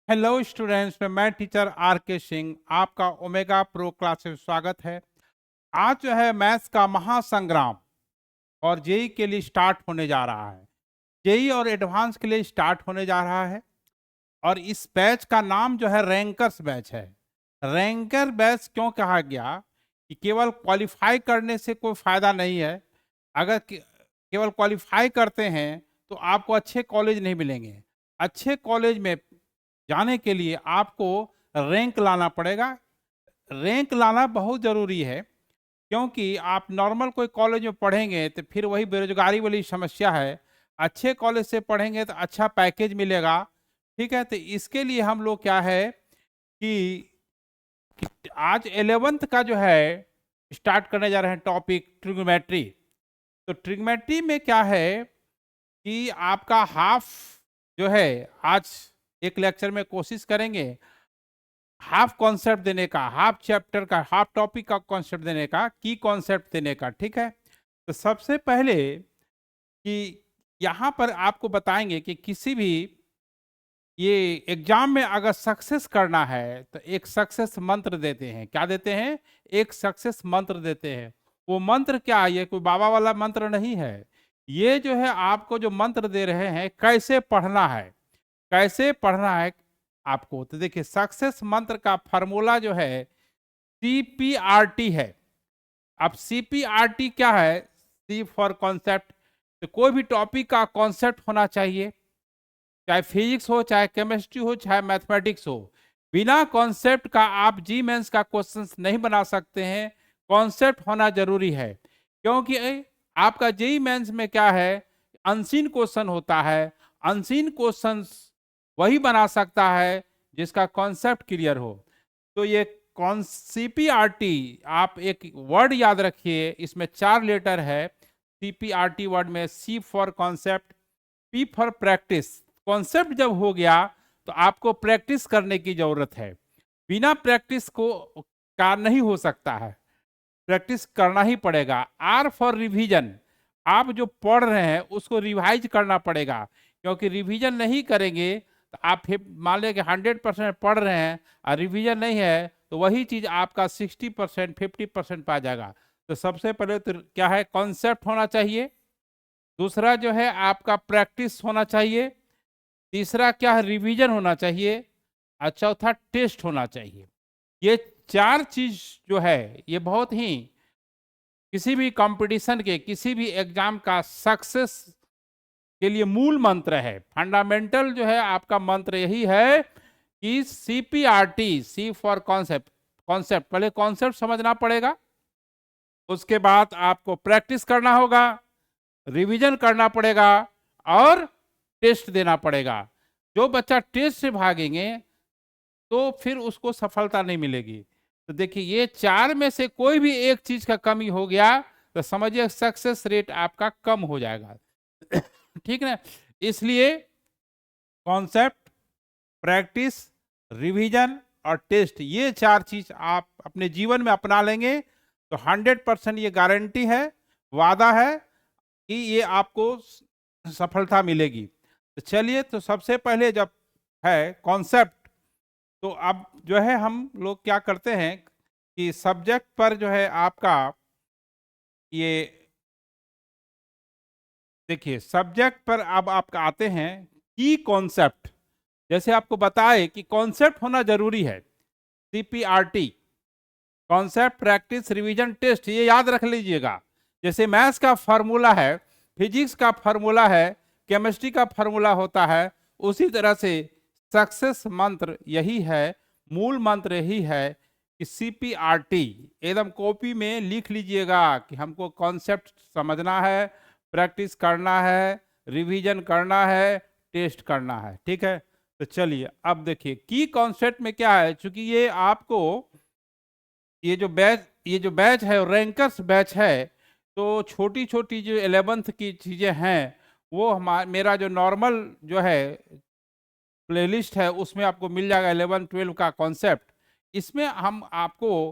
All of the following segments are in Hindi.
हेलो स्टूडेंट्स, मैं टीचर आर के सिंह आपका ओमेगा प्रो क्लास में स्वागत है। आज जो है मैथ्स का महासंग्राम और जेई के लिए स्टार्ट होने जा रहा है। जेई और एडवांस के लिए स्टार्ट होने जा रहा है और इस बैच का नाम जो है रैंकर्स बैच है। रैंकर बैच क्यों कहा गया कि केवल क्वालिफाई करने से कोई फायदा नहीं है। अगर केवल क्वालिफाई करते हैं तो आपको अच्छे कॉलेज नहीं मिलेंगे। अच्छे कॉलेज में जाने के लिए आपको रैंक लाना पड़ेगा। रैंक लाना बहुत ज़रूरी है, क्योंकि आप नॉर्मल कोई कॉलेज में पढ़ेंगे तो फिर वही बेरोजगारी वाली समस्या है। अच्छे कॉलेज से पढ़ेंगे तो अच्छा पैकेज मिलेगा। ठीक है, तो इसके लिए हम लोग क्या है कि आज 11th का जो है स्टार्ट करने जा रहे हैं टॉपिक ट्रिग्नोमेट्री। तो ट्रिग्नोमेट्री में क्या है कि आपका हाफ जो है आज एक लेक्चर में कोशिश करेंगे हाफ कॉन्सेप्ट देने का, हाफ चैप्टर का, हाफ टॉपिक का कॉन्सेप्ट देने का, की कॉन्सेप्ट देने का। ठीक है, तो सबसे पहले कि यहाँ पर आपको बताएंगे कि किसी भी ये एग्जाम में अगर सक्सेस करना है तो एक सक्सेस मंत्र देते हैं। क्या देते हैं? एक सक्सेस मंत्र देते हैं। वो मंत्र क्या है? ये कोई बाबा वाला मंत्र नहीं है। ये जो है आपको जो मंत्र दे रहे हैं कैसे पढ़ना है, कैसे पढ़ना है आपको। तो देखिए, सक्सेस मंत्र का फॉर्मूला जो है CPRT है। अब CPRT क्या है? सी फॉर कॉन्सेप्ट। तो कोई भी टॉपिक का कॉन्सेप्ट होना चाहिए, चाहे फिजिक्स हो, चाहे केमिस्ट्री हो, चाहे मैथमेटिक्स हो। बिना कॉन्सेप्ट का आप जी मेंस का क्वेश्चन नहीं बना सकते हैं। कॉन्सेप्ट होना जरूरी है, क्योंकि आपका जेई मेंस में क्या है, अनसीन क्वेश्चन होता है। अनसीन क्वेश्चन वही बना सकता है जिसका कॉन्सेप्ट क्लियर हो। तो ये CPRT, आप एक वर्ड याद रखिए, इसमें 4 लेटर है। CPRT वर्ड में C for concept, P for practice. Concept जब हो गया तो आपको प्रैक्टिस करने की जरूरत है। बिना प्रैक्टिस को कार्य नहीं हो सकता है, प्रैक्टिस करना ही पड़ेगा। R फॉर रिवीजन, आप जो पढ़ रहे हैं उसको रिवाइज करना पड़ेगा, क्योंकि रिवीजन नहीं करेंगे तो आप मान लें कि 100% पढ़ रहे हैं और रिवीजन नहीं है तो वही चीज आपका 60% 50% पा जाएगा। तो सबसे पहले तो क्या है, कॉन्सेप्ट होना चाहिए। दूसरा जो है आपका प्रैक्टिस होना चाहिए। तीसरा क्या है, रिवीजन होना चाहिए। और चौथा टेस्ट होना चाहिए। ये 4 चीज जो है ये बहुत ही किसी भी कंपटीशन के, किसी भी एग्जाम का सक्सेस के लिए मूल मंत्र है। फंडामेंटल जो है आपका मंत्र यही है कि CPRT, C for concept. Concept पहले कॉन्सेप्ट समझना पड़ेगा, उसके बाद आपको प्रैक्टिस करना होगा, रिवीजन करना पड़ेगा और टेस्ट देना पड़ेगा। जो बच्चा टेस्ट से भागेंगे तो फिर उसको सफलता नहीं मिलेगी। तो देखिए, ये 4 में से कोई भी एक चीज का कमी हो गया तो समझिए सक्सेस रेट आपका कम हो जाएगा। ठीक ना? इसलिए कॉन्सेप्ट, प्रैक्टिस, रिवीजन और टेस्ट, ये 4 चीज आप अपने जीवन में अपना लेंगे तो 100% ये गारंटी है, वादा है कि ये आपको सफलता मिलेगी। तो चलिए, तो सबसे पहले जब है कॉन्सेप्ट, तो अब जो है हम लोग क्या करते हैं कि सब्जेक्ट पर जो है आपका ये देखिए, सब्जेक्ट पर अब आपका आते हैं की कॉन्सेप्ट। जैसे आपको बताए कि कॉन्सेप्ट होना जरूरी है। CPRT, concept, practice, revision, test, ये याद रख लीजिएगा। जैसे मैथ्स का फॉर्मूला है, फिजिक्स का फॉर्मूला है, केमिस्ट्री का फॉर्मूला होता है, उसी तरह से सक्सेस मंत्र यही है, मूल मंत्र यही है कि CPRT एकदम कॉपी में लिख लीजिएगा कि हमको कॉन्सेप्ट समझना है, प्रैक्टिस करना है, रिवीजन करना है, टेस्ट करना है। ठीक है, तो चलिए अब देखिए की कॉन्सेप्ट में क्या है। चूंकि ये आपको ये जो बैच है रैंकर्स बैच है, तो छोटी छोटी जो 11th की चीजें हैं वो मेरा जो नॉर्मल जो है प्लेलिस्ट है उसमें आपको मिल जाएगा 11 12 का कॉन्सेप्ट। इसमें हम आपको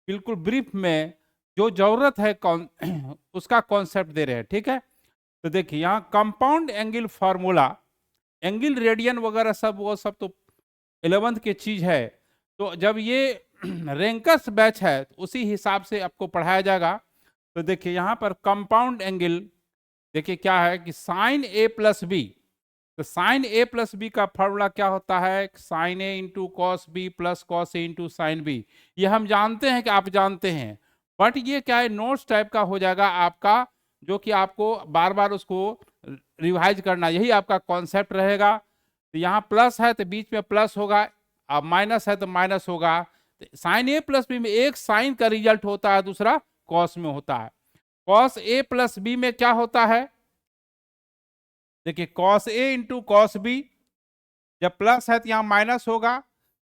बिल्कुल ब्रीफ में जो जरूरत है उसका कॉन्सेप्ट दे रहे हैं। ठीक है, तो देखिए यहाँ compound angle formula, angle radian वगैरह सब वो सब तो 11th की चीज है। तो जब ये रैंकर्स बैच है तो उसी हिसाब से आपको पढ़ाया जाएगा। तो देखिए यहाँ पर कंपाउंड एंगल देखिए क्या है कि साइन ए प्लस बी। तो साइन ए प्लस बी का फॉर्मूला क्या होता है, sine A into cos B plus cos A into sine B. ये हम जानते हैं कि आप जानते हैं, बट ये क्या है नोट्स टाइप का हो जाएगा आपका, जो कि आपको बार बार उसको रिवाइज करना, यही आपका कॉन्सेप्ट रहेगा। तो यहाँ प्लस है तो बीच में प्लस होगा, अब माइनस है तो माइनस होगा। तो साइन ए प्लस बी में एक साइन का रिजल्ट होता है, दूसरा कॉस में होता है। कॉस ए प्लस बी में क्या होता है, देखिए cos A into cos B, जब प्लस है तो यहां माइनस होगा,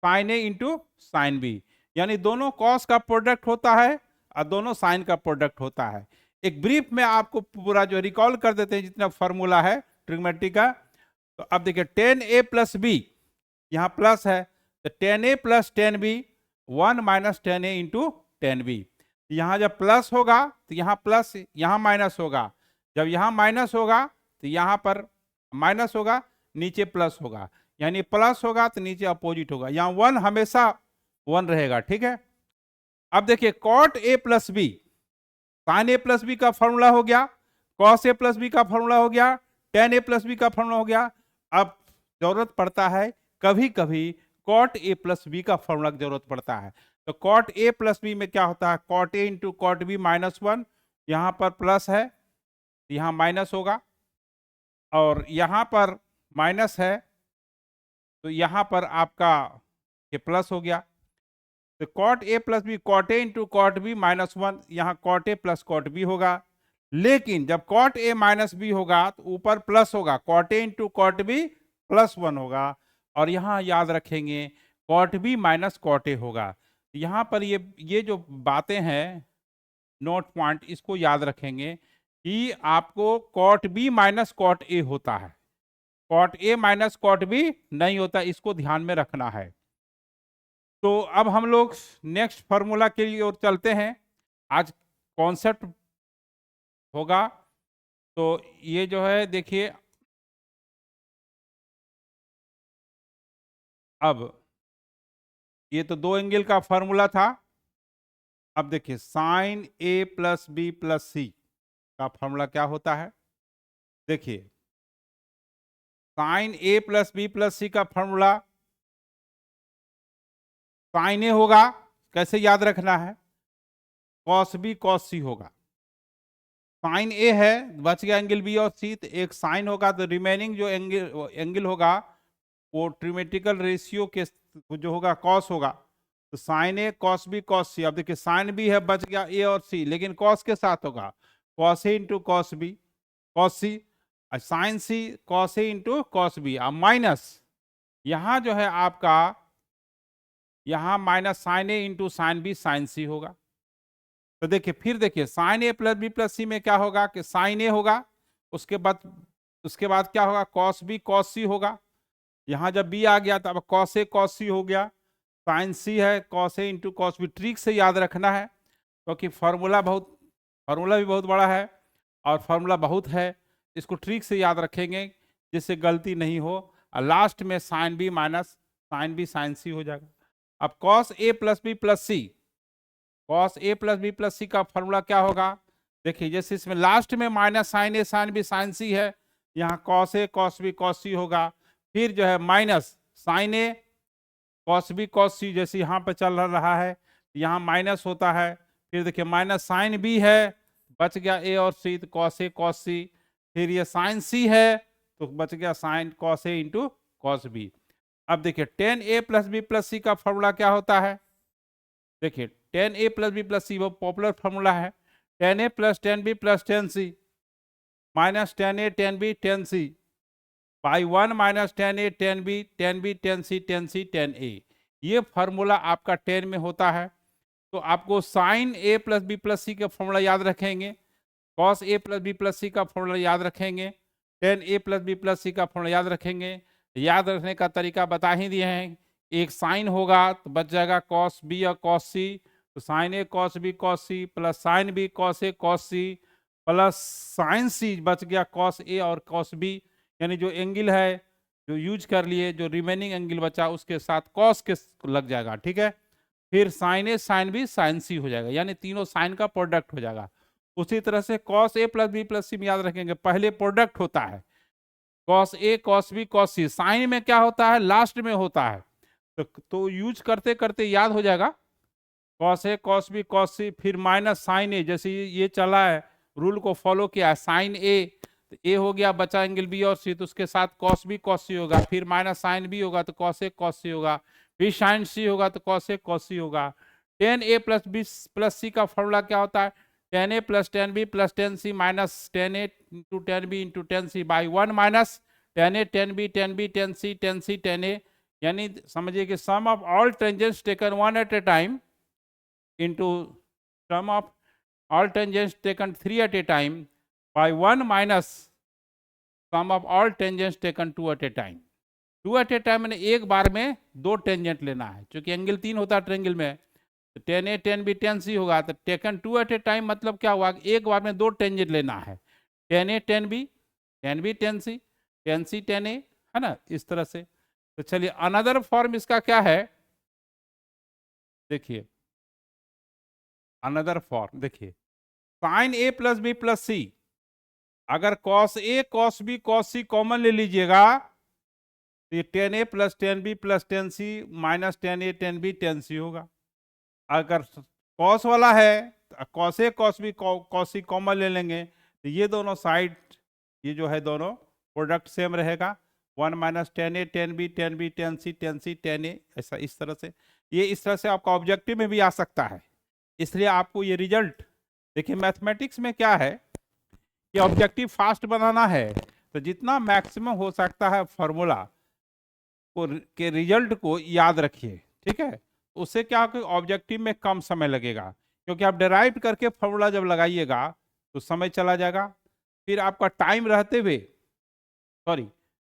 sign A into sine B, यानी दोनों कॉस का प्रोडक्ट होता है और दोनों साइन का प्रोडक्ट होता है। एक ब्रीफ में आपको पूरा जो रिकॉल कर देते हैं जितना फॉर्मूला है ट्रिग्नोमेट्री का। तो अब देखिए टेन ए प्लस बी, यहाँ प्लस है तो tan A plus tan B, 1 minus tan A into tan B. यहाँ जब प्लस होगा तो यहाँ प्लस, यहाँ माइनस होगा, जब यहाँ माइनस होगा तो यहाँ पर माइनस होगा, नीचे प्लस होगा, यानी प्लस होगा तो नीचे अपोजिट होगा, यहाँ 1 हमेशा 1 रहेगा, ठीक है। अब देखिए cot A plus B, sine A plus B का फॉर्मूला हो गया, कॉस ए प्लस बी का फॉर्मूला हो गया, टेन ए प्लस बी का फॉर्मूला हो गया। अब जरूरत पड़ता है कभी कभी कॉट ए प्लस बी का फॉर्मूला की जरूरत पड़ता है। तो कॉट ए प्लस बी में क्या होता है, cot A into cot B -1, यहाँ पर प्लस है यहाँ माइनस होगा, और यहाँ पर माइनस है तो यहाँ पर आपका ये प्लस हो गया। तो cot A plus B, cot A into cot B -1, यहाँ cot A plus cot B होगा। लेकिन जब कॉट ए माइनस बी होगा तो ऊपर प्लस होगा, cot A into cot B +1 होगा, और यहाँ याद रखेंगे cot B minus cot A होगा। यहाँ पर ये जो बातें हैं नोट पॉइंट, इसको याद रखेंगे कि आपको cot B minus cot A होता है, cot A minus cot B नहीं होता, इसको ध्यान में रखना है। तो अब हम लोग नेक्स्ट फॉर्मूला के लिए और चलते हैं। आज कॉन्सेप्ट होगा, तो ये जो है देखिए, अब ये तो दो एंगल का फॉर्मूला था। अब देखिए sine A plus B plus C का फॉर्मूला क्या होता है, देखिए sine A plus B plus C का फॉर्मूला साइन ए होगा, कैसे याद रखना है, कॉस बी कॉस सी होगा। साइन ए है, बच गया एंगल बी और सी, तो एक साइन होगा, तो रिमेनिंग जो एंगल होगा वो ट्रिमेट्रिकल रेशियो के जो होगा कॉस होगा। तो sine A cos B cos सी, अब देखिए साइन बी है, बच गया ए और सी, लेकिन कॉस के साथ होगा, cos A into cos B cos C, sign C cos A into cos B, अब माइनस यहाँ जो है आपका, यहाँ minus sine A into sine B sine सी होगा। तो देखिए फिर देखिए sine A plus B plus सी में क्या होगा कि साइन ए होगा, उसके बाद क्या होगा, कॉस बी कॉस सी होगा। यहाँ जब बी आ गया तो अब कॉस ए कॉस सी हो गया, साइन सी है cos A into cos B. Trick से याद रखना है क्योंकि फार्मूला भी बहुत बड़ा है और फार्मूला बहुत है, इसको ट्रिक से याद रखेंगे जिससे गलती नहीं हो, और लास्ट में sine B minus sine B sine C हो जाएगा। अब cos A plus B plus C, cos A plus B plus C का फॉर्मूला क्या होगा, देखिए जैसे इसमें लास्ट में minus sine A sine B sine C है, यहाँ cos A cos B cos C होगा, फिर जो है minus sine A cos B cos C, जैसे यहाँ पे चल रहा है यहाँ माइनस होता है, फिर देखिए माइनस साइन बी है, बच गया ए और सी, तो कॉस ए कॉस सी, फिर ये साइन सी है तो बच गया sine cos A into cos B. अब देखिए tan A plus B plus C का फॉर्मूला क्या होता है, देखिए tan A plus B plus C वो पॉपुलर फॉर्मूला है, tan A plus tan B plus tan C minus tan A tan B tan C by 1 minus tan A tan B tan C tan A. ये फार्मूला आपका 10 में होता है। तो आपको sign A plus B plus C का फॉर्मूला याद रखेंगे, cos A plus B plus C का फॉर्मूला याद रखेंगे, ten A plus B plus C का फॉर्मूला याद रखेंगे। याद रखने का तरीका बता ही दिए हैं, एक साइन होगा तो बच जाएगा कॉस बी और कॉस सी, तो sine A cos B cos C plus sine B cos A cos C plus sine C, बच गया कॉस ए और कॉस बी, यानी जो एंगल है जो यूज कर लिए, जो रिमेनिंग एंगल बचा उसके साथ कॉस के लग जाएगा, ठीक है। फिर sign A sine B sine C हो जाएगा, यानी तीनों साइन का प्रोडक्ट हो जाएगा। उसी तरह से cos A plus B plus सी में याद रखेंगे, पहले प्रोडक्ट होता है cos A cos B cos C, sign में क्या होता है, लास्ट में होता है। तो यूज करते करते याद हो जाएगा, cos A cos B cos सी, फिर माइनस साइन ए, जैसे ये चला है, रूल को फॉलो किया है, साइन ए, तो ए हो गया, बचा एंगल बी और सी, तो उसके साथ कॉस बी कॉस सी होगा, फिर माइनस साइन बी होगा तो कॉस ए कॉस सी होगा, फिर साइन सी होगा तो कॉस ए कॉस सी होगा। Tan A plus B plus C का फॉर्मूला क्या होता है, tan A plus tan B plus tan C minus tan A into tan B into tan C by one minus tan A tan B tan C tan A, यानी समझिए कि sum of all tangents taken one at a time into sum of all tangents taken 3 at a time by 1 minus sum of all tangents taken 2 at a time। 2 at a time मैंने एक बार में दो टेंजेंट लेना है, क्योंकि एंगल 3 होता है ट्रायंगल में, तो tan A tan B tan C होगा, तो टेकन 2 at a time मतलब क्या हुआ, एक बार में दो टेंजेंट लेना है, tan A tan B tan C tan ए, है ना, इस तरह से। तो चलिए अनदर फॉर्म इसका क्या है, देखिए अनदर फॉर्म, देखिए sine A plus B plus C, अगर cos A cos B cos C common ले लीजिएगा तो ये tan A plus tan B plus tan C minus tan A tan B tan C होगा। अगर कॉस वाला है तो cos A cos B cos C common ले लेंगे, तो ये दोनों साइड, ये जो है दोनों प्रोडक्ट सेम रहेगा, one minus tan A tan B tan C tan ए, ऐसा इस तरह से। ये इस तरह से आपका ऑब्जेक्टिव में भी आ सकता है, इसलिए आपको ये रिजल्ट देखिए, मैथमेटिक्स में क्या है कि ऑब्जेक्टिव फास्ट बनाना है तो जितना मैक्सिमम हो सकता है फॉर्मूला को के रिजल्ट को याद रखिए, ठीक है। उससे क्या कि ऑब्जेक्टिव में कम समय लगेगा, क्योंकि आप डिराइव करके फॉर्मूला जब लगाइएगा तो समय चला जाएगा, फिर आपका टाइम रहते हुए, सॉरी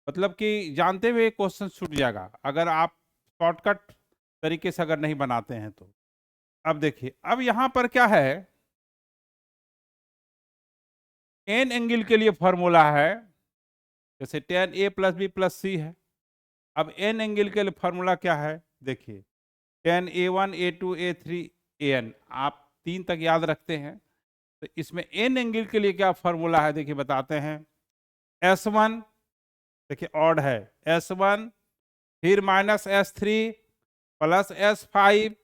मतलब कि जानते हुए क्वेश्चन छूट जाएगा अगर आप शॉर्टकट तरीके से अगर नहीं बनाते हैं तो। अब देखिए, अब यहां पर क्या है, एन एंगल के लिए फॉर्मूला है, जैसे ten A plus B plus सी है। अब एन एंगल के लिए फॉर्मूला क्या है, देखिए tan A one A two A three A n, आप 3 तक याद रखते हैं, तो इसमें एन एंगल के लिए क्या फॉर्मूला है, देखिए बताते हैं। एस वन, देखिए ऑड है, एस वन फिर minus S three plus S five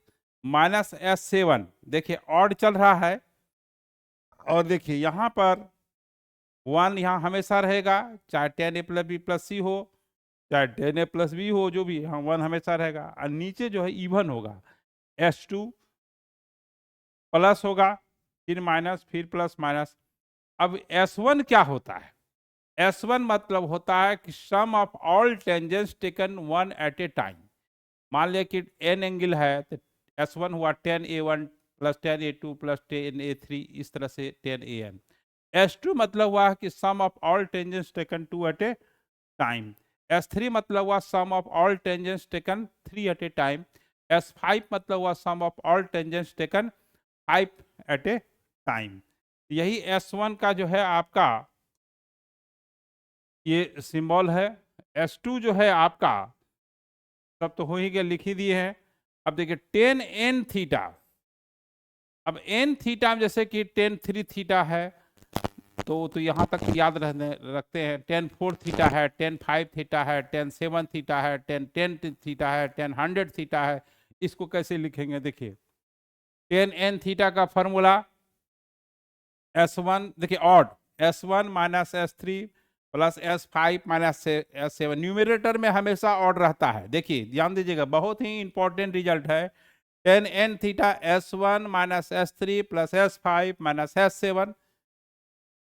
minus S seven, देखिए ऑड चल रहा है, और देखिए यहाँ पर वन यहाँ हमेशा रहेगा, चाहे ten A plus B plus सी हो, चाहे टेन ए प्लस बी हो, जो भी, यहाँ वन हमेशा रहेगा, और नीचे जो है इवन होगा, एस टू प्लस होगा, फिर माइनस, फिर प्लस माइनस। अब एस वन क्या होता है, एस वन मतलब होता है कि sum of all tangents taken one at a time. मान लिया कि एन एंगल है तो एस वन हुआ tan A one plus tan A two plus tan A three, इस तरह से tan A n. S two मतलब हुआ कि sum of all tangents taken two at a time. S three मतलब हुआ sum of all tangents taken three at a time. S five मतलब हुआ sum of all tangents taken five at a time. यही एस वन का जो है आपका ये सिंबल है। एस टू जो है आपका, सब तो हो ही गया, लिख ही दिए हैं। अब देखिए टेन एन थीटा, अब एन थीटा में जैसे कि टेन थ्री थीटा है, तो यहाँ तक याद रखते हैं, टेन फोर थीटा है, टेन फाइव थीटा है, टेन सेवन थीटा है, टेन टेन थीटा है, टेन हंड्रेड थीटा है। इसको कैसे लिखेंगे, देखिए टेन एन थीटा का फॉर्मूला एस वन, देखिए odd, S one minus S three plus S five minus S seven, numerator में हमेशा ऑड रहता है। देखिए ध्यान दीजिएगा, बहुत ही इंपॉर्टेंट रिजल्ट है। Tan n theta S one minus S three plus S five minus S seven,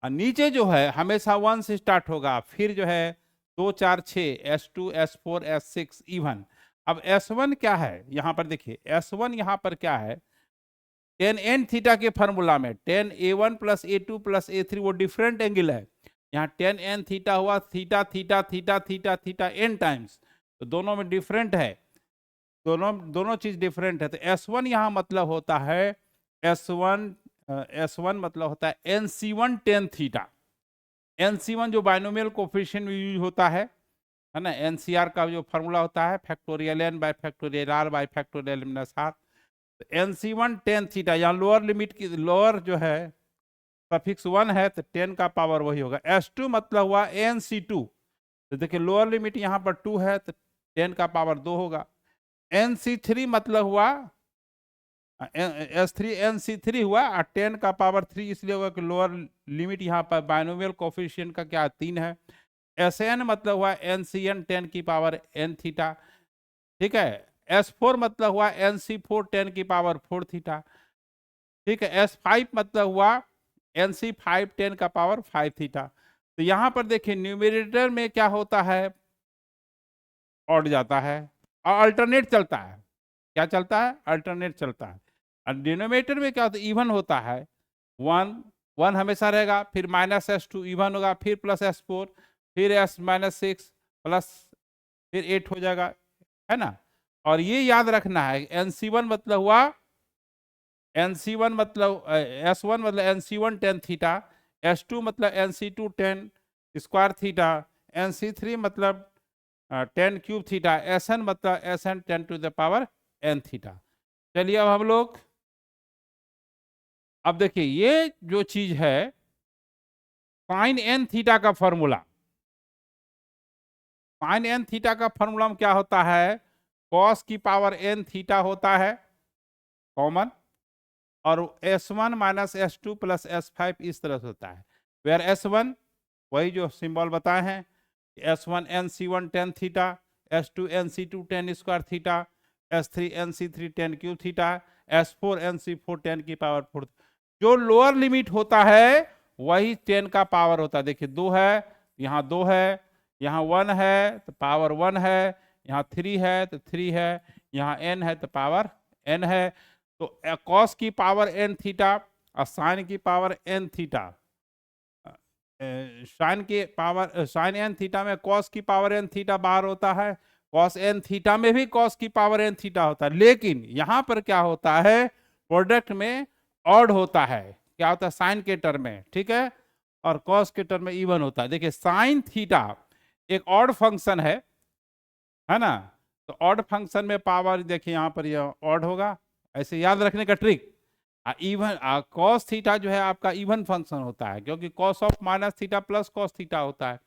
और नीचे जो है हमेशा वन से स्टार्ट होगा, फिर जो है दो चार छः, S two S four S six even. अब एस वन क्या है, यहाँ पर देखिए एस वन यहाँ पर क्या है, टेन एन थीटा के फॉर्मूला में tan A one plus A two plus A three वो डिफरेंट एंगल है, यहाँ टेन एन थीटा हुआ theta theta theta theta theta n times, तो दोनों में डिफरेंट है, दोनों चीज डिफरेंट है। तो एस वन यहाँ मतलब होता है एस वन मतलब होता है n C one tan theta. N C one जो बाइनोमियल कोफिशिएंट में यूज होता है है ना। एनसीआर का जो फार्मूला होता है factorial n by factorial r by factorial minus r. तो NC1 10 थीटा, यहाँ लोअर लिमिट की लोअर जो है सफिक्स 1 है तो 10 का पावर वही होगा। S2 मतलब हुआ NC2, तो देखिए लोअर लिमिट यहाँ पर 2 है तो 10 का पावर 2 होगा। NC3 मतलब हुआ S3 NC3 हुआ और 10 का पावर 3 इसलिए होगा कि लोअर लिमिट यहाँ पर बाइनोमियल कोफिशिएंट का क्या 3 है। SN मतलब हुआ NCN 10 की पावर n थीटा, ठीक है। S4 मतलब हुआ NC4 10 की पावर 4 थीटा, ठीक है। S5 मतलब हुआ NC5 10 का पावर 5 थीटा। तो यहां पर देखिए न्यूमरेटर में क्या होता है, ऑड जाता है और अल्टरनेट चलता है। क्या चलता है? अल्टरनेट चलता है। और डिनोमिनेटर में क्या होता है, इवन होता है। 1 हमेशा रहेगा, फिर -S2 इवन होगा, फिर +S4, फिर S-6 प्लस फिर 8 हो जाएगा, है ना। और ये याद रखना है NC1 मतलब हुआ NC1 मतलब S1 मतलब NC1 10 थीटा, S2 मतलब NC2 10 स्क्वायर थीटा, NC3 मतलब 10 क्यूब थीटा, SN मतलब SN 10 to the power n theta. चलिए अब हम लोग अब देखिए ये जो चीज है साइन n थीटा का फॉर्मूला, साइन n थीटा का फॉर्मूला में क्या होता है, कॉस की पावर n थीटा होता है कॉमन, और S1 minus S2 plus S5 इस तरह से होता है। वेयर S1 वही जो सिंबल बताए हैं, S1 NC1 10 theta, S2 NC2 10 square theta, S3 NC3 10 cube theta, S4 NC4 10 की पावर 4। जो लोअर लिमिट होता है वही 10 का पावर होता है। देखिए 2 है, यहाँ 2 है, यहाँ 1 है तो पावर 1 है, यहाँ 3 है तो 3 है, यहाँ n है तो पावर n है। तो कॉस की पावर n थीटा और साइन की पावर n थीटा, साइन की पावर साइन n थीटा में कॉस की पावर n थीटा बाहर होता है, कॉस n थीटा में भी कॉस की पावर n थीटा होता है। लेकिन यहां पर क्या होता है, प्रोडक्ट में ऑड होता है। क्या होता है, साइन के टर्म में, ठीक है, और कॉस के टर्म में इवन होता है। देखिए साइन थीटा एक ऑड फंक्शन है ना। तो ऑड फंक्शन में पावर देखिए यहाँ पर यह ऑड होगा, ऐसे याद रखने का ट्रिक। इवन कॉस थीटा जो है आपका इवन फंक्शन होता है, क्योंकि cos of minus theta plus cos theta होता है।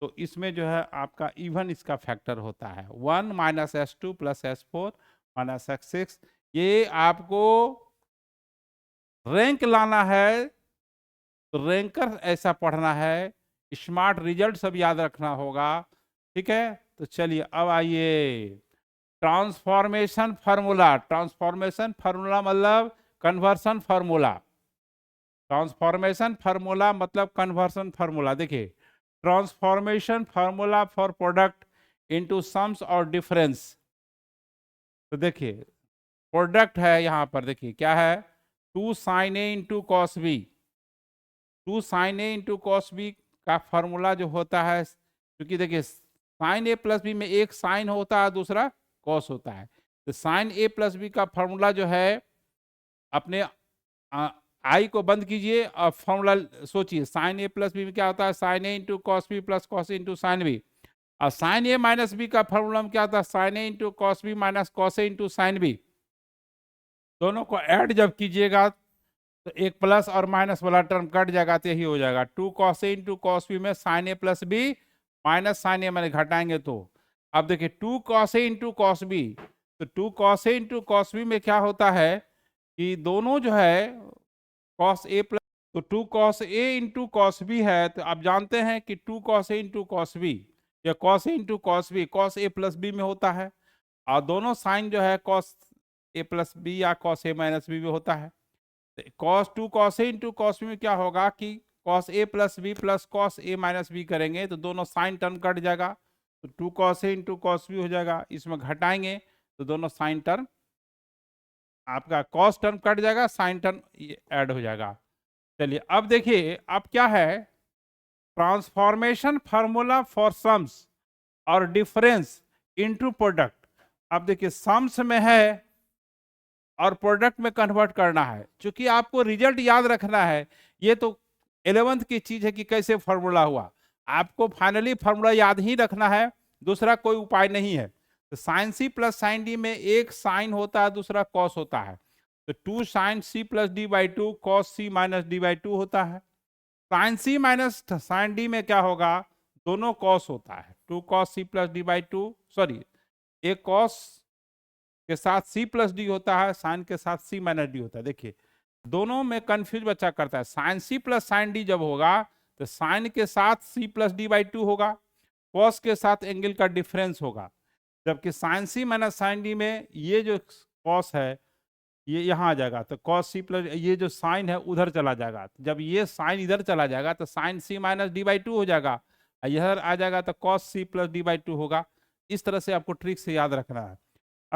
तो इसमें जो है आपका इवन इसका फैक्टर होता है 1 minus S2 plus S4 minus S6। ये आपको रैंक लाना है तो रैंकर ऐसा पढ़ना है, स्मार्ट रिजल्ट सब याद रखना होगा, ठीक है। तो चलिए अब आइए ट्रांसफॉर्मेशन फार्मूला। ट्रांसफॉर्मेशन फार्मूला मतलब कन्वर्सन फार्मूला, ट्रांसफॉर्मेशन फार्मूला मतलब कन्वर्सन फार्मूला। देखिए transformation formula for product into sums और डिफरेंस। तो देखिए प्रोडक्ट है यहाँ पर, देखिए क्या है, 2 sin A into cos B. 2 sin A into cos B का फार्मूला जो होता है, क्योंकि देखिए साइन ए प्लस बी में एक साइन होता है दूसरा कॉस होता है। तो साइन ए प्लस बी का फार्मूला जो है, अपने आई को बंद कीजिए और फॉर्मूला सोचिए, साइन ए प्लस बी में क्या होता है, sine A into cos B plus cos A into sine B. और साइन ए माइनस बी का फॉर्मूला में क्या होता है, sine A into cos B minus cos A into sine B. दोनों को ऐड जब कीजिएगा तो एक प्लस और माइनस वाला टर्म कट जाएगा तो यही हो जाएगा 2 cos A into cos B में sign A plus B minus sine ए मैंने घटाएंगे तो। अब देखिए 2 cos A into cos B, तो 2 cos A into cos B में क्या होता है कि दोनों जो है कॉस ए प्लस, तो 2 cos A into cos B है, तो आप जानते हैं कि 2 cos A into cos B या cos A into cos B cos A plus B में होता है, और दोनों साइन जो है कॉस ए प्लस बी या कॉस ए माइनस बी में होता है। Cos 2 cos A into cos B में क्या होगा कि cos A plus B plus cos A minus B करेंगे तो दोनों साइन टर्म कट जाएगा, तो 2 cos A into cos B हो जाएगा। इसमें घटाएंगे तो दोनों साइन टर्म, आपका कॉस टर्म कट जाएगा, साइन टर्म ऐड हो जाएगा। चलिए अब देखिए अब क्या है, ट्रांसफॉर्मेशन फार्मूला फॉर सम्स और डिफरेंस इनटू प्रोडक्ट। अब देखिए सम्स में है और प्रोडक्ट में कन्वर्ट करना है। क्योंकि आपको रिजल्ट याद रखना है, ये तो 11th की चीज है कि कैसे फार्मूला हुआ, आपको फाइनली फार्मूला याद ही रखना है, दूसरा कोई उपाय नहीं है। तो sine C plus sine D में एक साइन होता है, दूसरा कॉस होता है। तो 2 sine C plus D by 2 cos C minus D by 2 होता है। Sine C minus sine D में क्या होगा, दोनों कॉस होता है, 2 cos C plus D by 2, sorry एक कॉस के साथ सी प्लस डी होता है, साइन के साथ सी माइनस डी होता है। देखिए दोनों में कंफ्यूज बच्चा करता है। Sine C plus sine D जब होगा तो साइन के साथ सी प्लस डी बाई 2 होगा, कॉस के साथ एंगल का डिफरेंस होगा। जबकि sign C minus sine D में ये जो कॉस है ये यहाँ आ जाएगा, तो कॉस सी प्लस ये जो साइन है उधर चला जाएगा। जब ये साइन इधर चला जाएगा तो sine C minus D by 2 हो जाएगा, इधर आ जाएगा तो cos C plus D by 2 होगा। इस तरह से आपको ट्रिक से याद रखना है।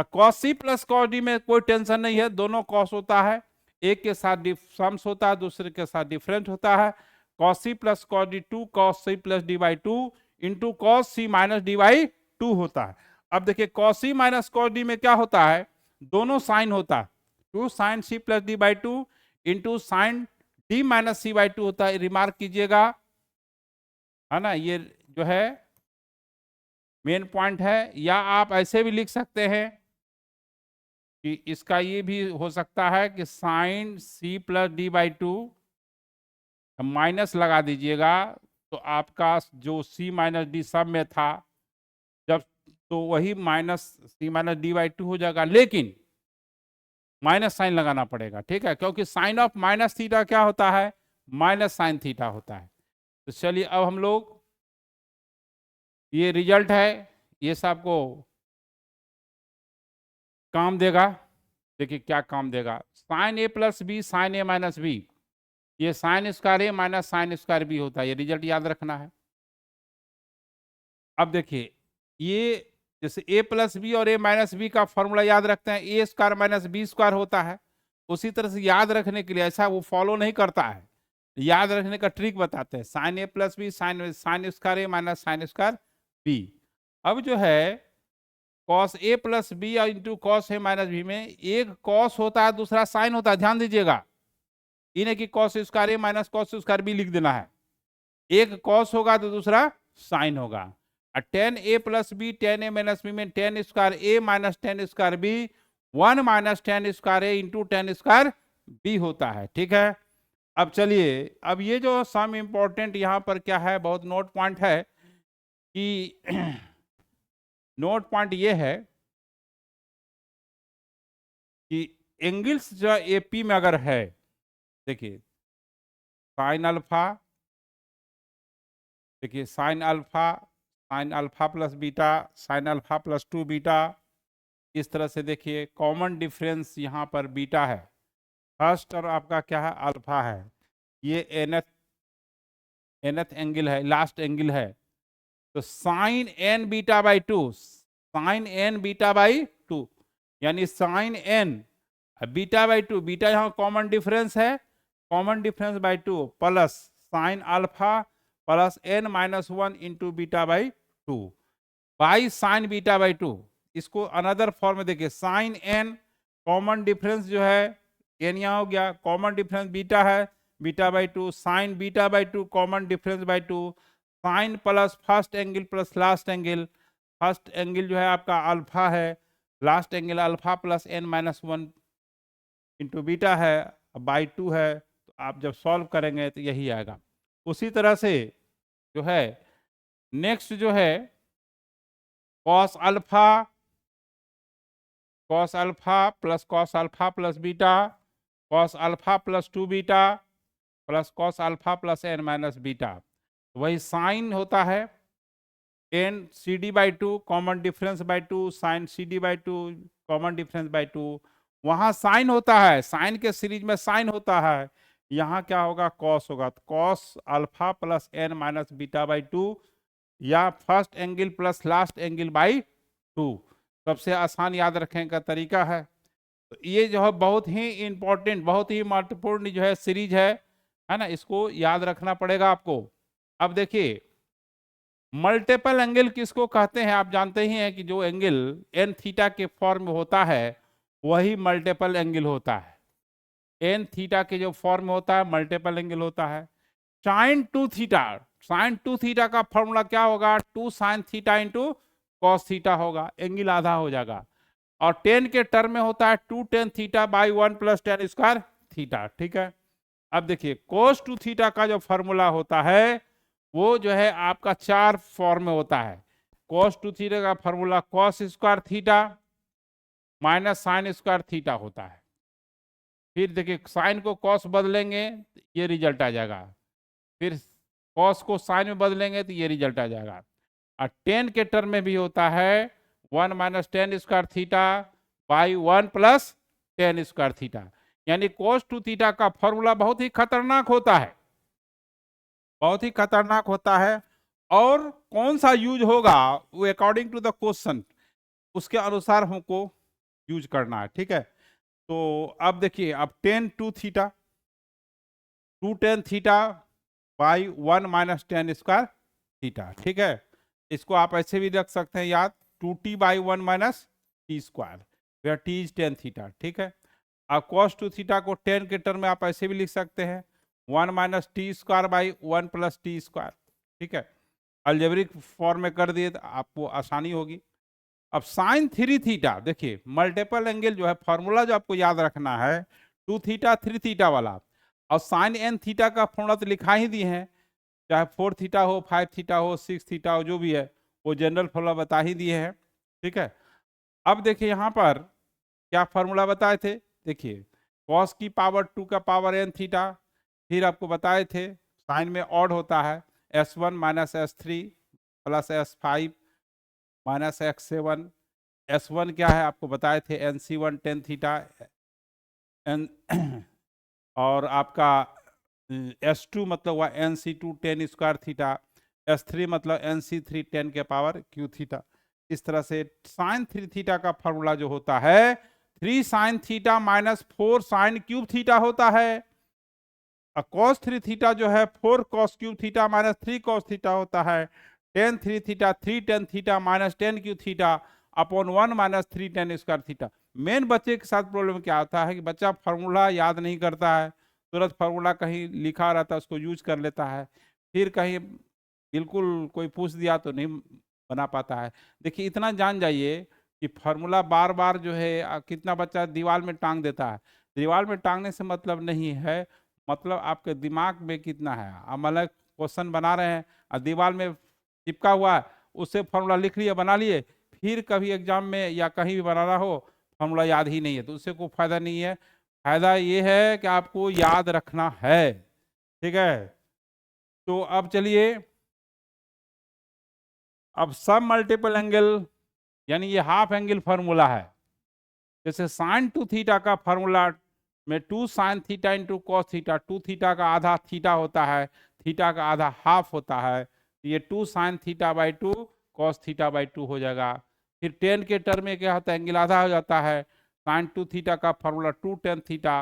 Cos C plus cos D में कोई टेंशन नहीं है, दोनों कॉस होता है, एक के साथ सम्स होता है, दूसरे के साथ डिफरेंट होता है। Cos C plus cos D 2 cos C plus D by 2 into cos C minus D by 2 होता है। अब देखिए cos C minus cos D में क्या होता है, दोनों साइन होता है, 2 sine C plus D by 2 into sine D minus C by 2 होता है। रिमार्क कीजिएगा, है ना, ये जो है मेन पॉइंट है। या आप ऐसे भी लिख सकते हैं कि इसका ये भी हो सकता है कि sine C plus D by 2 minus लगा दीजिएगा, तो आपका जो सी माइनस डी सब में था जब, तो वही minus C minus D by 2 हो जाएगा, लेकिन माइनस साइन लगाना पड़ेगा, ठीक है, क्योंकि साइन ऑफ माइनस थीटा क्या होता है, माइनस साइन थीटा होता है। तो चलिए अब हम लोग, ये रिजल्ट है, ये सब को काम देगा। देखिए क्या काम देगा, sign A plus B sine A minus B, ये sign square A minus sine square B होता है, ये रिजल्ट याद रखना है। अब देखिए ये जैसे ए प्लस बी और ए माइनस बी का फॉर्मूला याद रखते हैं, ए स्क्वायर माइनस बी स्क्वायर होता है। उसी तरह से याद रखने के लिए, ऐसा वो फॉलो नहीं करता है, याद रखने का ट्रिक बताते हैं, sine A plus B sine sine square A minus sine square B. अब जो है कॉस ए प्लस बी और into cos A minus B में एक कॉस होता है, दूसरा साइन होता है, ध्यान दीजिएगा, इन्हें कि cos square A minus cos square B लिख देना है। एक कॉस होगा तो दूसरा साइन होगा। Tan A plus B tan A minus B में tan square A minus tan square B 1 minus tan square A into tan square B होता है, ठीक है। अब चलिए, अब ये जो सम इंपॉर्टेंट यहाँ पर क्या है, बहुत नोट पॉइंट है कि नोट पॉइंट ये है कि एंगल्स जो एपी में अगर है, देखिए साइन अल्फा, देखिए sign alpha plus beta, sign alpha plus 2 beta, इस तरह से देखिए कॉमन डिफरेंस यहाँ पर बीटा है, फर्स्ट और आपका क्या है अल्फा है, ये एनथ एंगल है, लास्ट एंगल है। तो sine n beta by 2, sine n beta by 2 यानी sine n beta by 2, beta यहाँ कॉमन डिफरेंस है, common difference by 2 plus sine alpha plus n minus 1 into beta by 2 by sine beta by 2। इसको अनदर फॉर्म में देखिए, साइन एन कॉमन डिफरेंस जो है एन यहाँ हो गया, कॉमन डिफरेंस बीटा है, beta by 2, sine beta by 2 common difference by 2, sine plus first angle plus last angle, first angle जो है आपका अल्फा है, last angle alpha plus n minus 1 into beta है, बाई 2 है। तो आप जब सॉल्व करेंगे तो यही आएगा। उसी तरह से जो है नेक्स्ट जो है cos alpha plus cos alpha plus beta, cos alpha plus 2 beta plus cos alpha plus n minus beta, वही साइन होता है n C D by 2 common difference by 2 sine C D by 2 common difference by 2, वहाँ साइन होता है, साइन के सीरीज में साइन होता है, यहाँ क्या होगा कॉस होगा, तो cos alpha plus n minus beta by 2 या first angle plus last angle by 2, सबसे आसान याद रखने का तरीका है। तो ये जो है बहुत ही इंपॉर्टेंट, बहुत ही महत्वपूर्ण जो है सीरीज है ना, इसको याद रखना पड़ेगा आपको। अब देखिए मल्टीपल एंगल किसको कहते हैं, आप जानते ही हैं कि जो एंगल एन थीटा के फॉर्म में होता है वही मल्टीपल एंगल होता है, एन थीटा के जो फॉर्म होता है मल्टीपल एंगल होता है। साइन 2 थीटा, साइन 2 थीटा का फॉर्मूला क्या होगा, 2 sine theta into cos theta होगा, एंगल आधा हो जाएगा। और टेन के टर्म में होता है 2 tan theta by 1 plus tan square theta, ठीक है। अब देखिए cos 2 थीटा का जो फॉर्मूला होता है वो जो है आपका 4 फॉर्म में होता है। cos 2 थीटा का formula cos square theta minus sine square theta होता है। फिर देखिए साइन को cos बदलेंगे ये रिजल्ट आ जाएगा, फिर cos को साइन में बदलेंगे तो ये रिजल्ट आ जाएगा। और टेन के टर्म में भी होता है 1 minus tan square theta by 1 plus ten square theta. यानी cos 2 थीटा का फॉर्मूला बहुत ही खतरनाक होता है, बहुत ही खतरनाक होता है। और कौन सा यूज होगा वो अकॉर्डिंग टू द क्वेश्चन, उसके अनुसार हमको यूज करना है, ठीक है। तो अब देखिए, अब ten 2 theta 2 tan theta by 1 minus tan square theta, ठीक है। इसको आप ऐसे भी रख सकते हैं याद, 2t by 1 minus T square, where T is tan theta, ठीक है। अब cos 2 थीटा को 10 के टर्म में आप ऐसे भी लिख सकते हैं 1 minus T square by 1 plus T square, ठीक है। अलजेब्रिक फॉर्म में कर दिए तो आपको आसानी होगी। अब साइन 3 थीटा, देखिए मल्टीपल एंगल जो है फॉर्मूला जो आपको याद रखना है 2 थीटा 3 थीटा वाला, और साइन n थीटा का फॉर्मूला तो लिखा ही दिए हैं, चाहे 4 थीटा हो 5 थीटा हो 6 थीटा हो जो भी है वो जनरल फॉर्मूला बता ही दिए हैं, ठीक है। अब देखिए यहाँ पर क्या फॉर्मूला बताए थे, देखिए cos की पावर 2 का पावर n थीटा, फिर आपको बताए थे साइन में ऑड होता है s1 minus s3 plus s5 minus x7, s1 क्या है आपको बताए थे nc1 टेन थीटा एन और आपका s2 मतलब हुआ nc2 ten square theta, s3 मतलब nc3 टेन के पावर q थीटा। इस तरह से साइन 3 थीटा का फॉर्मूला जो होता है 3 sine theta minus 4 sine cube theta होता है। cos 3 थीटा जो है 4 cos cube theta minus 3 cos theta होता है। Ten 3 theta 3 tan theta minus ten cube theta upon 1 minus 3 ten square theta. Main बच्चे के साथ प्रॉब्लम क्या होता है कि बच्चा फार्मूला याद नहीं करता है, तुरंत फार्मूला कहीं लिखा रहता है उसको यूज कर लेता है, फिर कहीं बिल्कुल कोई पूछ दिया तो नहीं बना पाता है। देखिए इतना जान जाइए कि फार्मूला बार बार जो है कितना बच्चा दीवार में टांग देता है, दीवार में टांगने से मतलब नहीं है, मतलब आपके दिमाग में कितना है। आप मतलब क्वेश्चन बना रहे हैं और दीवार में चिपका हुआ है, उससे फॉर्मूला लिख लिए बना लिए, फिर कभी एग्जाम में या कहीं भी बनाना हो फॉर्मूला याद ही नहीं है तो उससे कोई फायदा नहीं है। फायदा ये है कि आपको याद रखना है, ठीक है। तो अब चलिए, अब सब मल्टीपल एंगल यानी ये हाफ एंगल फॉर्मूला है। जैसे साइन 2 थीटा का फॉर्मूला में 2 sine theta into cos theta, 2 theta का आधा थीटा होता है, थीटा का आधा हाफ होता है, ये 2 sine theta by 2 cos theta by 2 हो जाएगा। फिर 10 के टर्म में क्या होता है, एंगल आधा हो जाता है, साइन 2 थीटा का formula 2 tan theta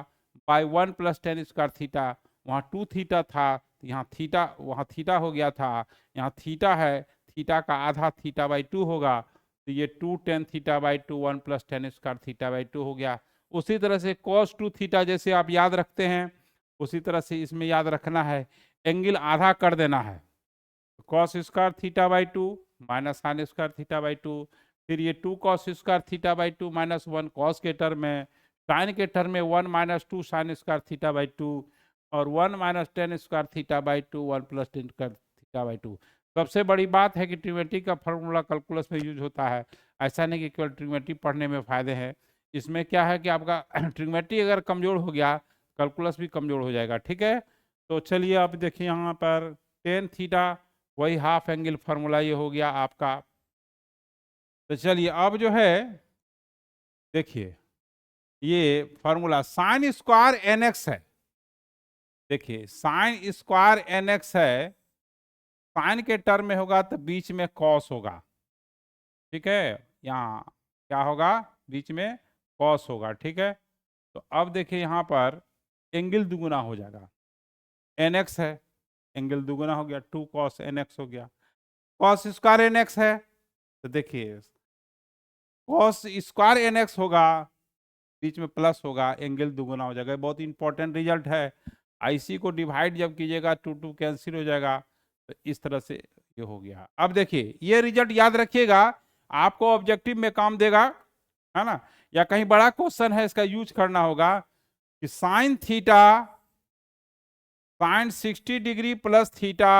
by 1 plus ten square theta, वहाँ 2 थीटा था यहाँ थीटा, वहाँ थीटा हो गया था, यहाँ थीटा है, थीटा का आधा थीटा बाई 2 होगा, तो ये 2 tan theta by 2 1 plus ten square theta by 2 हो गया। उसी तरह से cos 2 थीटा जैसे आप याद रखते हैं उसी तरह से इसमें याद रखना है, एंगल आधा कर देना है, cos square theta by 2 minus sine square theta by 2, फिर ये 2 cos square theta by 2 minus 1 cos के टर्म में, साइन के टर्म में 1 minus 2 sine square theta by 2 और 1 minus tan square theta by 2 1 plus ten square theta by 2। सबसे बड़ी बात है कि ट्रिग्नोमेट्री का फॉर्मूला कैलकुलस में यूज होता है, ऐसा नहीं कि केवल ट्रिग्नोमेट्री पढ़ने में फायदे हैं। इसमें क्या है कि आपका ट्रिग्नोमेट्री अगर कमजोर हो गया कैलकुलस भी कमजोर हो जाएगा, ठीक है। तो चलिए अब देखिए यहाँ पर टेन थीटा वही हाफ एंगल फार्मूला ये हो गया आपका। तो चलिए अब जो है देखिए ये formula sine square n x है, देखिए साइन स्क्वायर एन एक्स है, साइन के टर्म में होगा तो बीच में कॉस होगा, ठीक है, यहाँ क्या होगा बीच में कॉस होगा, ठीक है। तो अब देखिए यहाँ पर एंगल दुगुना हो जाएगा, एन एक्स है एंगल दुगुना हो गया 2 cos एन एक्स हो गया, cos स्क्वायर एन एक्स है तो देखिए cos स्क्वायर एन एक्स होगा बीच में प्लस होगा एंगल दुगुना हो जाएगा, बहुत इंपॉर्टेंट रिजल्ट है। आईसी को डिवाइड जब कीजिएगा 2 2 कैंसिल हो जाएगा, तो इस तरह से ये हो गया। अब देखिए ये रिजल्ट याद रखिएगा, आपको ऑब्जेक्टिव में काम देगा, है ना, या कहीं बड़ा क्वेश्चन है इसका यूज करना होगा कि sine theta sine 60 degree plus theta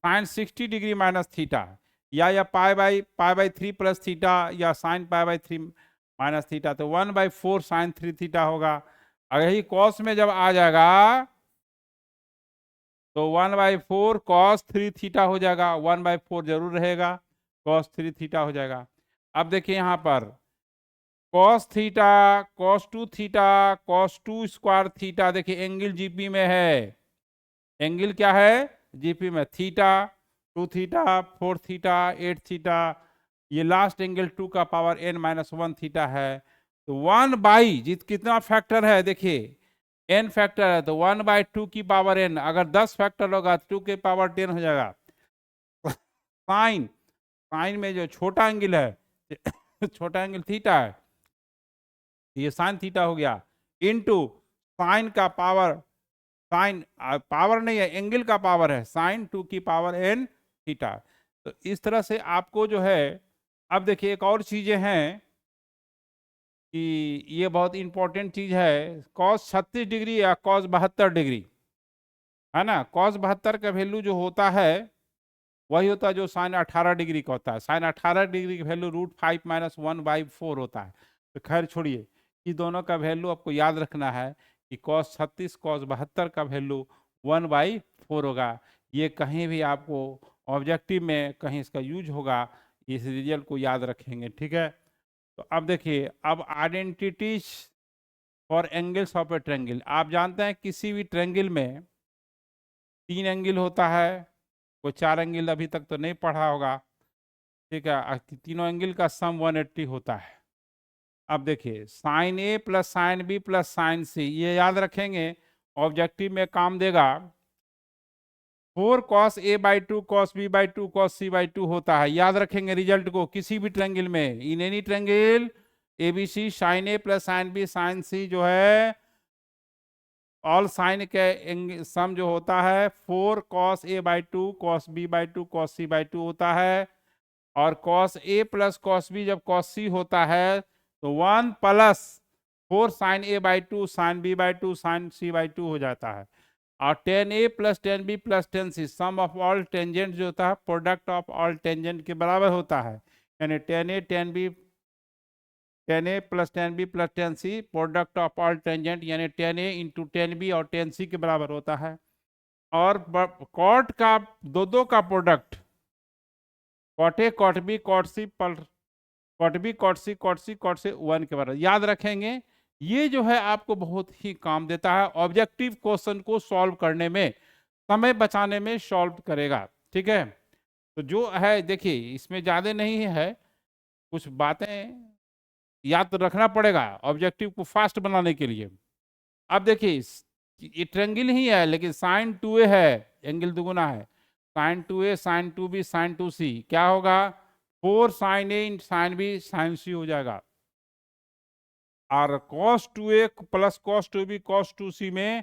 sine 60 degree minus theta, या पाई बाई 3 प्लस थीटा, या sine pi by 3 minus theta, तो 1/4 साइन 3 थीटा होगा। अगर ही कॉस में जब आ जाएगा तो 1/4 कॉस 3 थीटा हो जाएगा, 1/4 जरूर रहेगा, कॉस 3 थीटा हो जाएगा। अब देखिए यहाँ पर cos theta cos 2 theta cos 2 square theta, देखिए एंगल जीपी में है, एंगल क्या है जीपी में, थीटा 2 थीटा 4 थीटा 8 थीटा, ये लास्ट एंगल 2 का पावर n-1 थीटा है। तो 1 जित कितना फैक्टर है देखिए, n फैक्टर है, तो 1/2 की पावर n, अगर 10 फैक्टर होगा तो 2 की पावर 10 हो जाएगा। साइन साइन में जो छोटा एंगल है छोटा एंगल थीटा है, ये साइन थीटा हो गया, इनटू साइन का पावर, साइन पावर नहीं है, एंगल का पावर है, साइन 2 की पावर n थीटा। तो इस तरह से आपको जो है, अब देखिए एक और चीजें हैं कि ये बहुत इंपॉर्टेंट चीज है, कॉस 36 डिग्री या कॉस 72 डिग्री, है ना, कॉस 72 का वैल्यू जो होता है वही होता है जो साइन 18 डिग्री का होता है, साइन 18 डिग्री की वैल्यू √5 - 1/4 होता है। तो खैर छोड़िए, ये दोनों का वैल्यू आपको याद रखना है कि कॉस 36 कॉस 72 का वैल्यू 1/4 होगा। ये कहीं भी आपको ऑब्जेक्टिव में कहीं इसका यूज होगा, इस रिजल्ट को याद रखेंगे, ठीक है। तो अब देखिए, अब identities for angles of a triangle, आप जानते हैं किसी भी ट्रेंगल में 3 एंगल होता है, कोई 4 एंगल अभी तक तो नहीं पढ़ा होगा, ठीक है, तीनों एंगल का सम 180 होता है। अब देखिए sine A plus sine B plus sine C, ये याद रखेंगे, ऑब्जेक्टिव में काम देगा। 4 cos a/2 cos b/2 cos c/2 होता है, याद रखेंगे रिजल्ट को किसी भी ट्रेंगल में, in any triangle ABC sine A plus sine B sine C जो है ऑल साइन के सम जो होता है 4 cos a/2 cos b/2 cos c/2 होता है, और cos a plus cos b जब cos c होता है तो 1 plus 4 sign a/2 sign b/2 sign c/2 हो जाता है, और 10a plus 10b plus 10c sum of all tangent जो होता है प्रोडक्ट ऑफ ऑल टेंजेंट के बराबर होता है, यानी 10a 10b 10a plus 10b plus 10c product of all tangent यानी 10a इंटू 10b और 10c के बराबर होता है। और कॉट का दो का product cot A cot B cot C cot B cot C cot C cot से 1 के बराबर, याद रखेंगे। ये जो है आपको बहुत ही काम देता है, ऑब्जेक्टिव क्वेश्चन को सॉल्व करने में, समय बचाने में सॉल्व करेगा, ठीक है। तो जो है देखिए इसमें ज़्यादा नहीं है, कुछ बातें याद तो रखना पड़ेगा ऑब्जेक्टिव को फास्ट बनाने के लिए। अब देखिए ये ट्रेंगल ही है लेकिन साइन 2a है, एंगल दुगुना है, sign 2a sign 2b sign 2c क्या होगा, 4 sign A sine B sine C हो जाएगा, और cos 2a plus cos 2b cos 2c में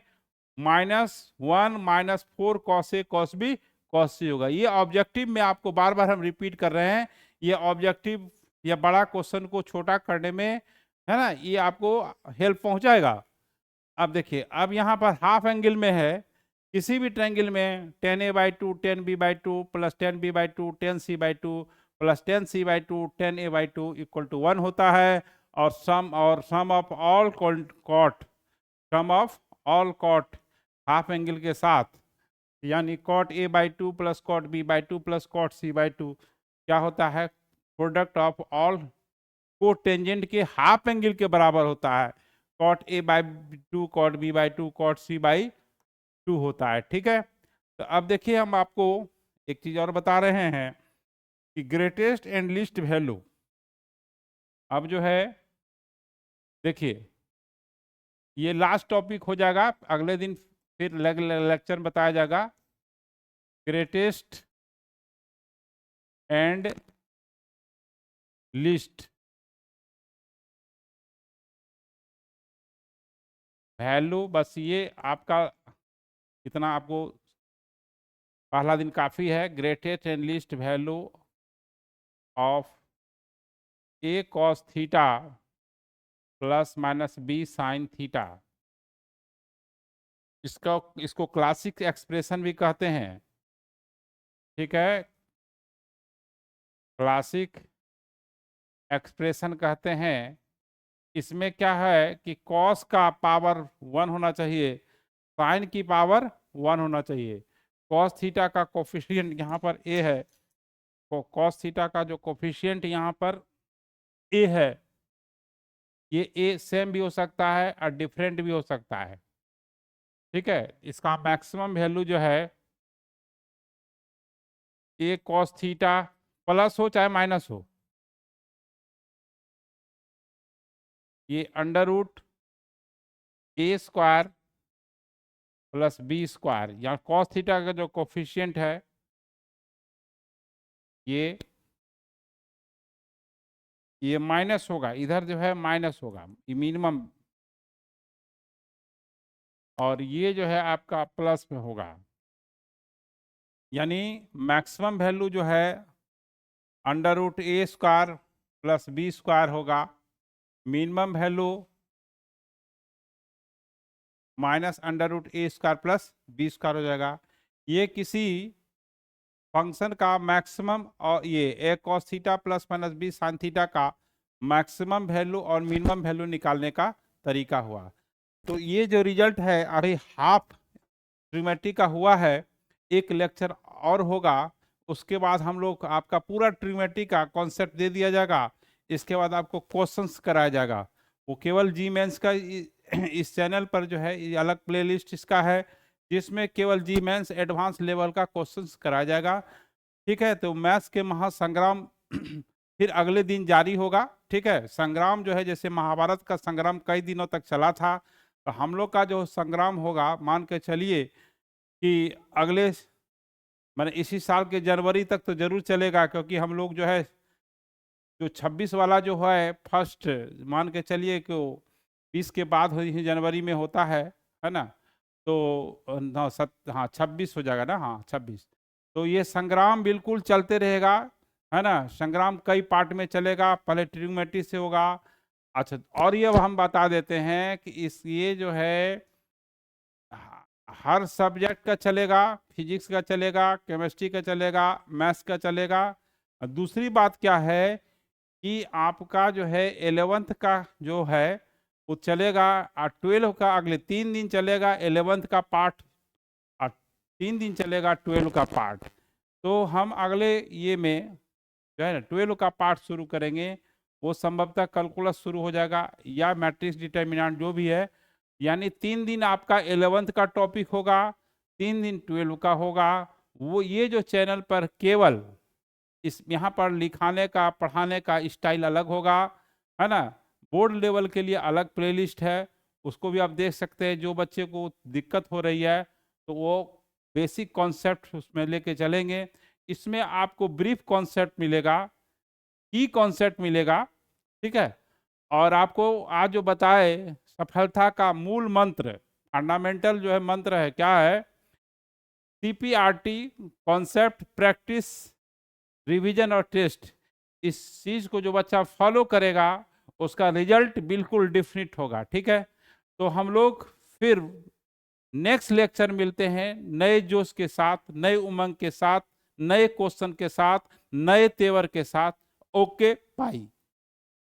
-1 -4 cos a cos b cos c होगा। ये ऑब्जेक्टिव में आपको बार बार हम रिपीट कर रहे हैं, ये ऑब्जेक्टिव या बड़ा क्वेश्चन को छोटा करने में, है ना, ये आपको हेल्प पहुंचाएगा। अब देखिए, अब यहाँ पर हाफ एंगल में है, किसी भी ट्रायंगल में 10a/2 10b/2 plus 10b/2 10c/2 plus 10c/2 10a/2 equal to 1 होता है, और sum of all cot sum of all cot half angle के साथ, यानी cot a/2 plus cot b/2 plus cot c/2 क्या होता है, प्रोडक्ट ऑफ ऑल को टेंजेंट के हाफ एंगल के बराबर होता है, cot a/2 cot b/2 cot c/2 होता है, ठीक है। तो अब देखिए हम आपको एक चीज और बता रहे हैं कि ग्रेटेस्ट एंड लीस्ट वैल्यू, अब जो है देखिए ये लास्ट टॉपिक हो जाएगा, अगले दिन फिर लेक्चर में बताया जाएगा ग्रेटेस्ट एंड लीस्ट वैल्यू। बस ये आपका इतना आपको पहला दिन काफ़ी है, greatest and least value of a cos theta plus minus B sine theta, इसको क्लासिक एक्सप्रेशन भी कहते हैं। ठीक है, क्लासिक एक्सप्रेशन कहते हैं। इसमें क्या है कि कॉस का पावर 1 होना चाहिए, साइन की पावर 1 होना चाहिए। कॉस थीटा का कोफिशिएंट यहाँ पर ए है, तो कॉस थीटा का जो कोफिशिएंट यहाँ पर ए है, ये ए सेम भी हो सकता है और डिफरेंट भी हो सकता है। ठीक है, इसका मैक्सिमम वैल्यू जो है ए कॉस थीटा प्लस हो चाहे माइनस हो, ये under root A square plus B square, यहाँ कॉस थीटा का जो कोफिशिएंट है ये माइनस होगा, इधर जो है माइनस होगा, ये मिनिमम, और ये जो है आपका प्लस में होगा। यानी मैक्सिमम वैल्यू जो है under root A square plus B square होगा, minimum value minus under root A square plus B square हो जाएगा। ये किसी फंक्शन का मैक्सिमम और ये A cos theta plus minus B sine theta का मैक्सिमम वैल्यू और मिनिमम वैल्यू निकालने का तरीका हुआ। तो ये जो रिजल्ट है अभी हाफ ट्रिग्नोमेट्री का हुआ है, एक लेक्चर और होगा, उसके बाद हम लोग आपका पूरा ट्रिग्नोमेट्री का कॉन्सेप्ट दे दिया जाएगा। इसके बाद आपको क्वेश्चंस कराया जाएगा, वो केवल जी मेंस का इस चैनल पर जो है ये अलग प्लेलिस्ट इसका है, जिसमें केवल जी मेंस एडवांस लेवल का क्वेश्चंस कराया जाएगा। ठीक है, तो मैथ्स के महासंग्राम फिर अगले दिन जारी होगा। ठीक है, संग्राम जो है जैसे महाभारत का संग्राम कई दिनों तक चला था, तो हम लोग का जो संग्राम होगा मान के चलिए कि अगले मैंने इसी साल के जनवरी तक तो जरूर चलेगा, क्योंकि हम लोग जो है जो 26 वाला जो है फर्स्ट मान के चलिए कि 20 के बाद ही जनवरी में होता है ना, तो हाँ 26 हो जाएगा ना, हाँ 26। तो ये संग्राम बिल्कुल चलते रहेगा, है ना, संग्राम कई पार्ट में चलेगा, पहले ट्रिग्नोमेट्री से होगा। अच्छा, और ये हम बता देते हैं कि ये जो है हर सब्जेक्ट का चलेगा, फिजिक्स का चलेगा, केमिस्ट्री का चलेगा, मैथ्स का चलेगा। दूसरी बात क्या है कि आपका जो है 11th का जो है वो चलेगा, 12 का अगले 3 दिन चलेगा 11th का पार्ट, 3 दिन चलेगा 12 का पार्ट। तो हम अगले ये में जो है ना 12 का पार्ट शुरू करेंगे, वो संभवतः कैलकुलस शुरू हो जाएगा या मैट्रिक्स डिटर्मिनेंट जो भी है। यानी 3 दिन आपका 11th का टॉपिक होगा, 3 दिन 12 का होगा। वो ये जो चैनल पर केवल इस यहाँ पर लिखाने का पढ़ाने का स्टाइल अलग होगा, है ना, बोर्ड लेवल के लिए अलग प्लेलिस्ट है, उसको भी आप देख सकते हैं। जो बच्चे को दिक्कत हो रही है तो वो बेसिक कॉन्सेप्ट उसमें लेके चलेंगे। इसमें आपको ब्रीफ कॉन्सेप्ट मिलेगा, की कॉन्सेप्ट मिलेगा। ठीक है, और आपको आज जो बताए सफलता का मूल मंत्र, फंडामेंटल जो है मंत्र है, क्या है, CPRT, कॉन्सेप्ट, प्रैक्टिस, रिवीजन और टेस्ट। इस चीज को जो बच्चा फॉलो करेगा उसका रिजल्ट बिल्कुल डिफरेंट होगा। ठीक है, तो हम लोग फिर नेक्स्ट लेक्चर मिलते हैं नए जोश के साथ, नए उमंग के साथ, नए क्वेश्चन के साथ, नए तेवर के साथ। Okay, bye.